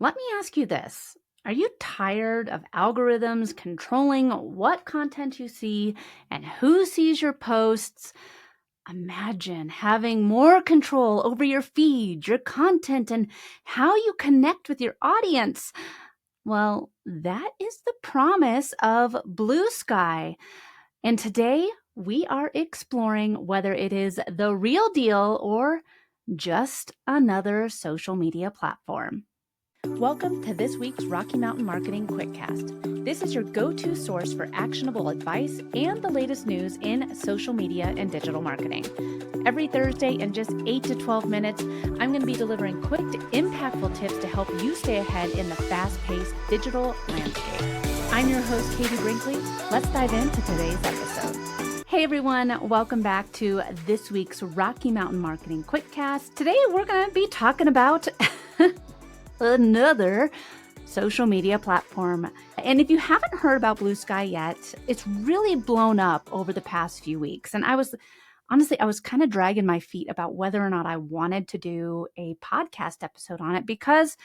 Let me ask you this. Are you tired of algorithms controlling what content you see and who sees your posts? Imagine having more control over your feed, your content, and how you connect with your audience. Well, that is the promise of BlueSky. And today we are exploring whether it is the real deal or just another social media platform. Welcome to this week's Rocky Mountain Marketing QuickCast. This is your go-to source for actionable advice and the latest news in social media and digital marketing. Every Thursday in just 8 to 12 minutes, I'm going to be delivering quick, impactful tips to help you stay ahead in the fast-paced digital landscape. I'm your host, Katie Brinkley. Let's dive into today's episode. Hey everyone, welcome back to this week's Rocky Mountain Marketing QuickCast. Today we're going to be talking about another social media platform. And if you haven't heard about BlueSky yet, it's really blown up over the past few weeks. And I was kind of dragging my feet about whether or not I wanted to do a podcast episode on it because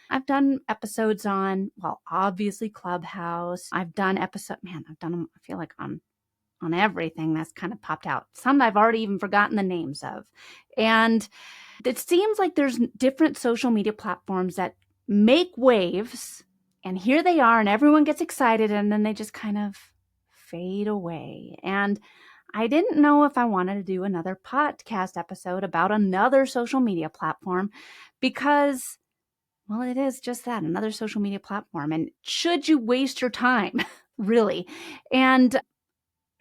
I've done episodes on, well, obviously Clubhouse. I've done them, I feel like on everything that's kind of popped out. Some I've already even forgotten the names of. And it seems like there's different social media platforms that make waves, and here they are, and everyone gets excited, and then they just kind of fade away. And I didn't know if I wanted to do another podcast episode about another social media platform because, well, it is just that, another social media platform. And should you waste your time, really? And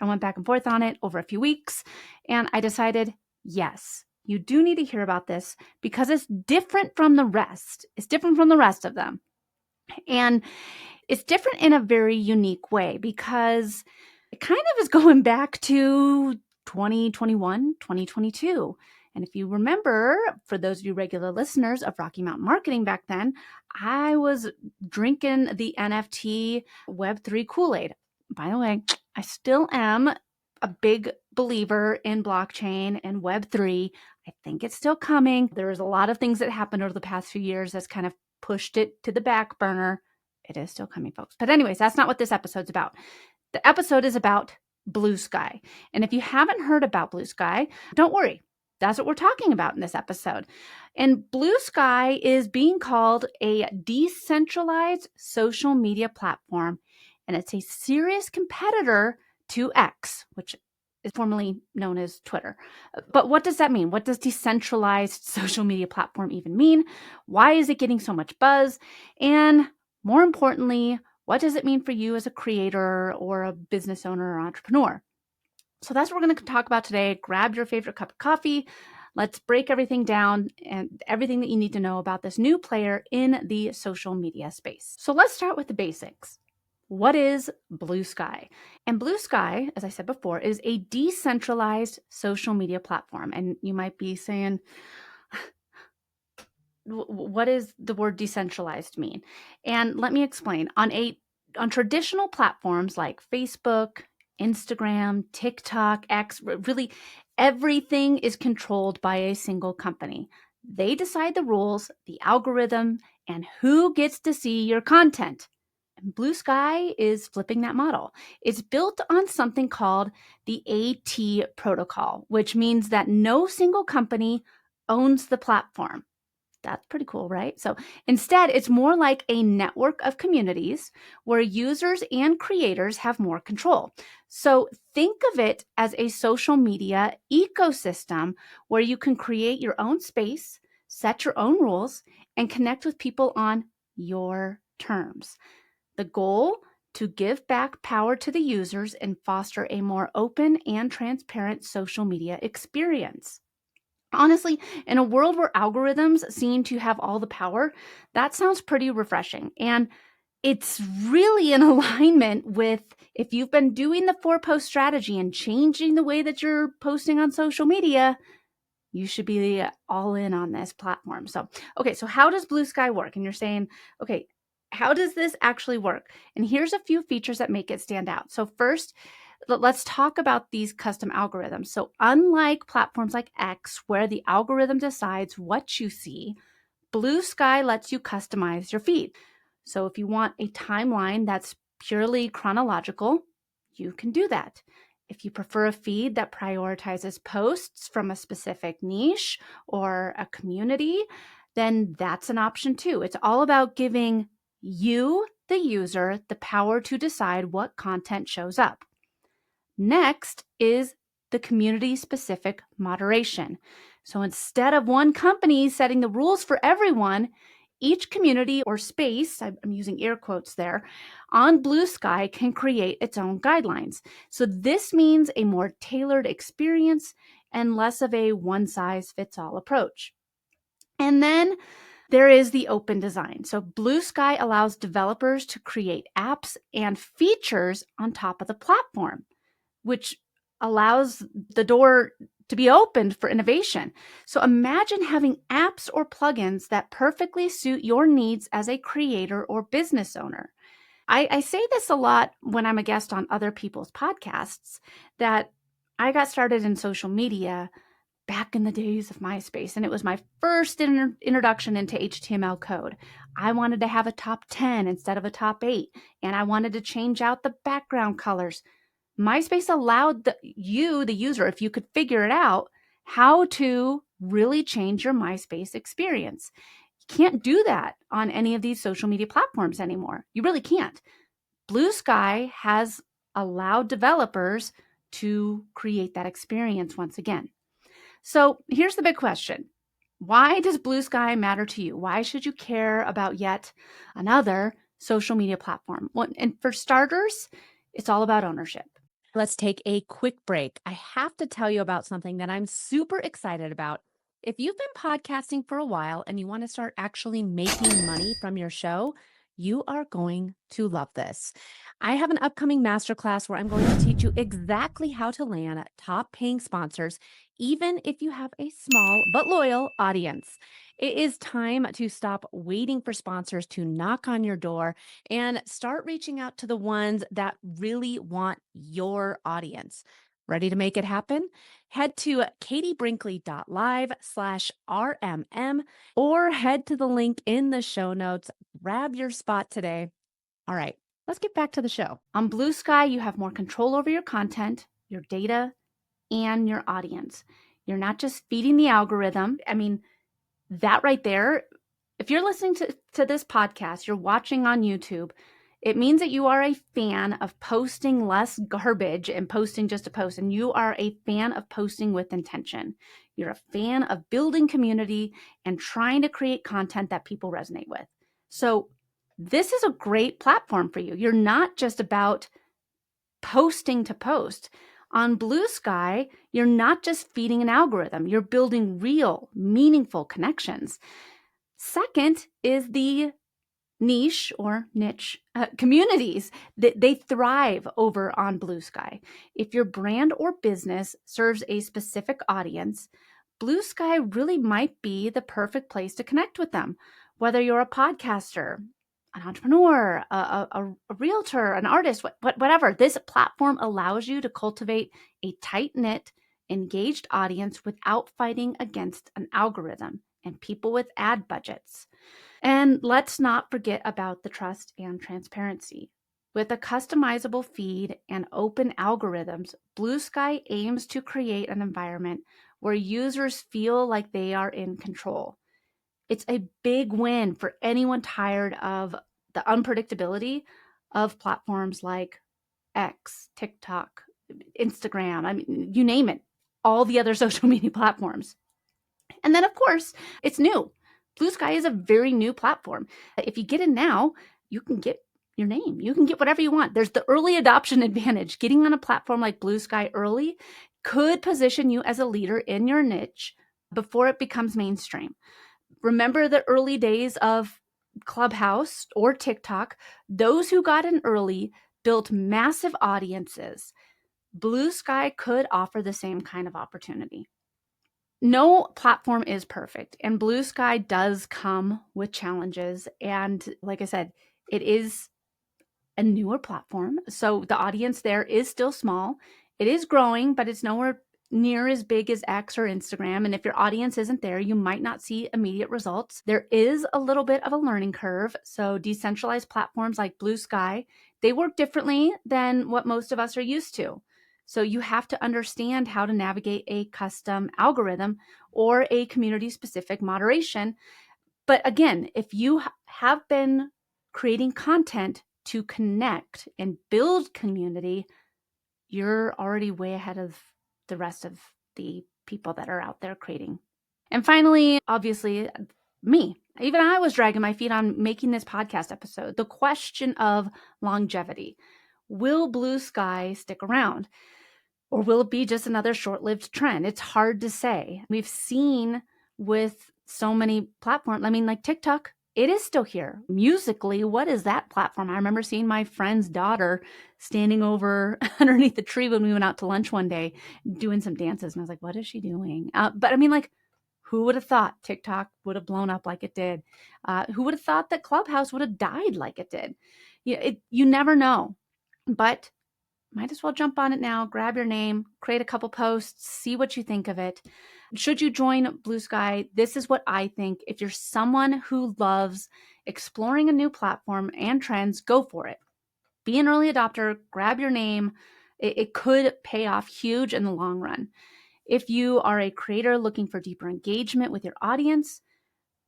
I went back and forth on it over a few weeks, and I decided, yes, you do need to hear about this because it's different from the rest. It's different from the rest of them. And it's different in a very unique way because it kind of is going back to 2021, 2022. And if you remember, for those of you regular listeners of Rocky Mountain Marketing back then, I was drinking the NFT Web3 Kool-Aid. By the way, I still am a big believer in blockchain and Web3. I think it's still coming. There's a lot of things that happened over the past few years that's kind of pushed it to the back burner. It is still coming, folks. But anyways, that's not what this episode's about. The episode is about BlueSky. And if you haven't heard about BlueSky, don't worry. That's what we're talking about in this episode. And BlueSky is being called a decentralized social media platform. And it's a serious competitor to X, which is formerly known as Twitter. But what does that mean? What does decentralized social media platform even mean? Why is it getting so much buzz? And more importantly, what does it mean for you as a creator or a business owner or entrepreneur? So that's what we're going to talk about today. Grab your favorite cup of coffee. Let's break everything down and everything that you need to know about this new player in the social media space. So let's start with the basics. What is BlueSky? And BlueSky, as I said before, is a decentralized social media platform. And you might be saying, what does the word decentralized mean? And let me explain. On traditional platforms like Facebook, Instagram, TikTok, X, really everything is controlled by a single company. They decide the rules, the algorithm, and who gets to see your content. BlueSky is flipping that model. It's built on something called the AT protocol, which means that no single company owns the platform. That's pretty cool, right? So instead, it's more like a network of communities where users and creators have more control. So think of it as a social media ecosystem where you can create your own space, set your own rules, and connect with people on your terms. The goal, to give back power to the users and foster a more open and transparent social media experience. Honestly, in a world where algorithms seem to have all the power, that sounds pretty refreshing. And it's really in alignment with if you've been doing the 4-post strategy and changing the way that you're posting on social media, you should be all in on this platform. So how does BlueSky work? And you're saying, okay, how does this actually work? And here's a few features that make it stand out. So first, let's talk about these custom algorithms. So unlike platforms like X, where the algorithm decides what you see, BlueSky lets you customize your feed. So if you want a timeline that's purely chronological, you can do that. If you prefer a feed that prioritizes posts from a specific niche or a community, then that's an option too. It's all about giving you, the user, the power to decide what content shows up. Next is the community-specific moderation. So instead of one company setting the rules for everyone, each community or space, I'm using air quotes there, on BlueSky can create its own guidelines. So this means a more tailored experience and less of a one-size-fits-all approach. And then there is the open design. So BlueSky allows developers to create apps and features on top of the platform, which allows the door to be opened for innovation. So imagine having apps or plugins that perfectly suit your needs as a creator or business owner. I say this a lot when I'm a guest on other people's podcasts, that I got started in social media back in the days of MySpace, and it was my first introduction into HTML code. I wanted to have a top 10 instead of a top 8, and I wanted to change out the background colors. MySpace allowed you, the user, if you could figure it out, how to really change your MySpace experience. You can't do that on any of these social media platforms anymore. You really can't. BlueSky has allowed developers to create that experience once again. So here's the big question. Why does BlueSky matter to you? Why should you care about yet another social media platform? Well, and for starters, it's all about ownership. Let's take a quick break. I have to tell you about something that I'm super excited about. If you've been podcasting for a while and you want to start actually making money from your show, you are going to love this. I have an upcoming masterclass where I'm going to teach you exactly how to land top paying sponsors, even if you have a small but loyal audience. It is time to stop waiting for sponsors to knock on your door and start reaching out to the ones that really want your audience. Ready to make it happen? Head to katiebrinkley.live/RMM or head to the link in the show notes. Grab your spot today. All right, let's get back to the show. On BlueSky, you have more control over your content, your data, and your audience. You're not just feeding the algorithm. I mean, that right there, if you're listening to this podcast, you're watching on YouTube, it means that you are a fan of posting less garbage and posting just a post. And you are a fan of posting with intention. You're a fan of building community and trying to create content that people resonate with. So this is a great platform for you. You're not just about posting to post. On BlueSky, you're not just feeding an algorithm, you're building real, meaningful connections. Second is the niche communities that they thrive over on BlueSky. If your brand or business serves a specific audience, BlueSky really might be the perfect place to connect with them. Whether you're a podcaster, an entrepreneur, a realtor, an artist, whatever, this platform allows you to cultivate a tight-knit, engaged audience without fighting against an algorithm and people with ad budgets. And let's not forget about the trust and transparency. With a customizable feed and open algorithms, BlueSky aims to create an environment where users feel like they are in control. It's a big win for anyone tired of the unpredictability of platforms like X, TikTok, Instagram, I mean, you name it, all the other social media platforms. And then, of course, it's new. BlueSky is a very new platform. If you get in now, you can get your name. You can get whatever you want. There's the early adoption advantage. Getting on a platform like BlueSky early could position you as a leader in your niche before it becomes mainstream. Remember the early days of Clubhouse or TikTok? Those who got in early built massive audiences. BlueSky could offer the same kind of opportunity. No platform is perfect, and BlueSky does come with challenges. And like I said, it is a newer platform, so the audience there is still small. It is growing, but it's nowhere near as big as X or Instagram. And if your audience isn't there, you might not see immediate results. There is a little bit of a learning curve. So decentralized platforms like BlueSky, they work differently than what most of us are used to. So you have to understand how to navigate a custom algorithm or a community-specific moderation. But again, if you have been creating content to connect and build community, you're already way ahead of the rest of the people that are out there creating. And finally, obviously, me. Even I was dragging my feet on making this podcast episode. The question of longevity. Will BlueSky stick around? Or will it be just another short-lived trend? It's hard to say. We've seen with so many platforms, I mean, like TikTok, it is still here. Musically, what is that platform? I remember seeing my friend's daughter standing over underneath the tree when we went out to lunch one day doing some dances. And I was like, what is she doing? But I mean, like, who would have thought TikTok would have blown up like it did? Who would have thought that Clubhouse would have died like it did? You never know. But might as well jump on it now, grab your name, create a couple posts, see what you think of it. Should you join BlueSky, this is what I think. If you're someone who loves exploring a new platform and trends, go for it. Be an early adopter, grab your name. It could pay off huge in the long run. If you are a creator looking for deeper engagement with your audience,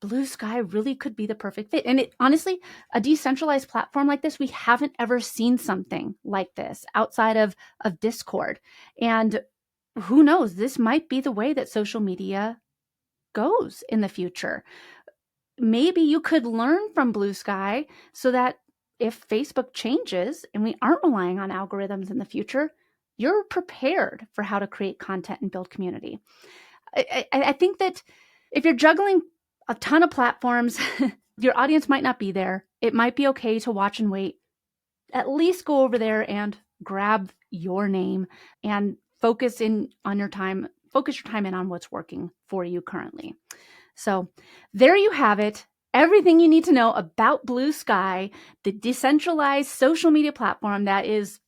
BlueSky really could be the perfect fit. And it honestly, a decentralized platform like this, we haven't ever seen something like this outside of Discord. And who knows, this might be the way that social media goes in the future. Maybe you could learn from BlueSky so that if Facebook changes and we aren't relying on algorithms in the future, you're prepared for how to create content and build community. I think that if you're juggling a ton of platforms, your audience might not be there. It might be okay to watch and wait. At least go over there and grab your name and focus your time in on what's working for you currently. So there you have it. Everything you need to know about BlueSky, the decentralized social media platform that is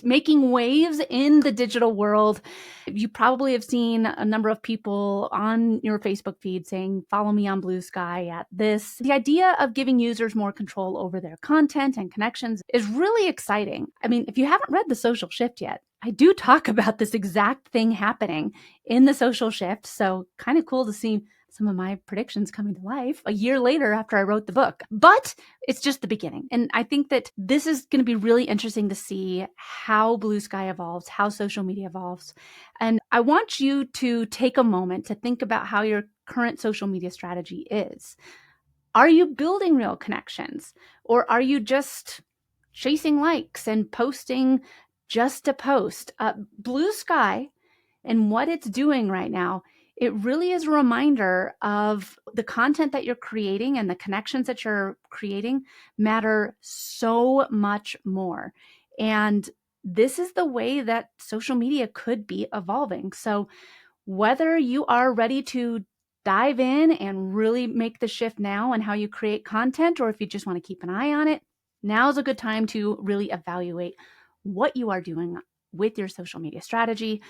making waves in the digital world. You probably have seen a number of people on your Facebook feed saying, follow me on BlueSky at this. The idea of giving users more control over their content and connections is really exciting. I mean, if you haven't read The Social Shift yet, I do talk about this exact thing happening in The Social Shift. So kind of cool to see some of my predictions coming to life a year later after I wrote the book. But it's just the beginning. And I think that this is going to be really interesting to see how BlueSky evolves, how social media evolves. And I want you to take a moment to think about how your current social media strategy is. Are you building real connections? Or are you just chasing likes and posting just to post? BlueSky and what it's doing right now, it really is a reminder of the content that you're creating and the connections that you're creating matter so much more. And this is the way that social media could be evolving. So whether you are ready to dive in and really make the shift now and how you create content, or if you just want to keep an eye on it, now's a good time to really evaluate what you are doing with your social media strategy.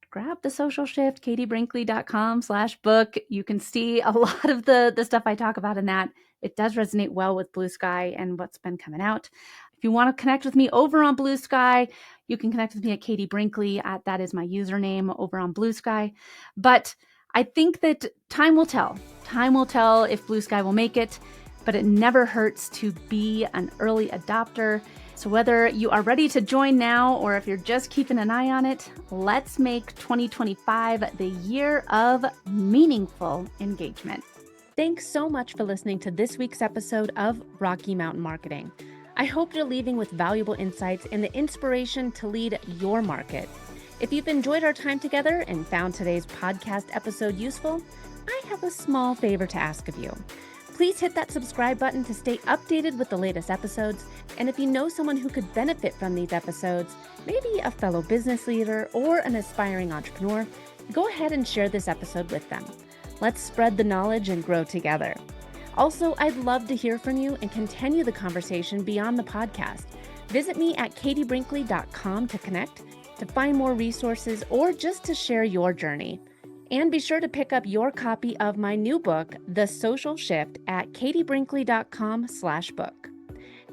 Grab The Social Shift, katiebrinkley.com/book. You can see a lot of the stuff I talk about in that. It does resonate well with BlueSky and what's been coming out. If you want to connect with me over on BlueSky, you can connect with me at Katie Brinkley. That is my username over on BlueSky. But I think that time will tell. Time will tell if BlueSky will make it, but it never hurts to be an early adopter. So whether you are ready to join now or if you're just keeping an eye on it, let's make 2025 the year of meaningful engagement. Thanks so much for listening to this week's episode of Rocky Mountain Marketing. I hope you're leaving with valuable insights and the inspiration to lead your market. If you've enjoyed our time together and found today's podcast episode useful, I have a small favor to ask of you. Please hit that subscribe button to stay updated with the latest episodes. And if you know someone who could benefit from these episodes, maybe a fellow business leader or an aspiring entrepreneur, go ahead and share this episode with them. Let's spread the knowledge and grow together. Also, I'd love to hear from you and continue the conversation beyond the podcast. Visit me at katiebrinkley.com to connect. to find more resources, or just to share your journey. And be sure to pick up your copy of my new book, The Social Shift, at katiebrinkley.com/book.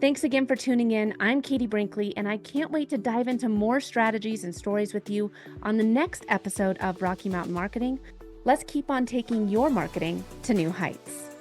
Thanks again for tuning in. I'm Katie Brinkley, and I can't wait to dive into more strategies and stories with you on the next episode of Rocky Mountain Marketing. Let's keep on taking your marketing to new heights.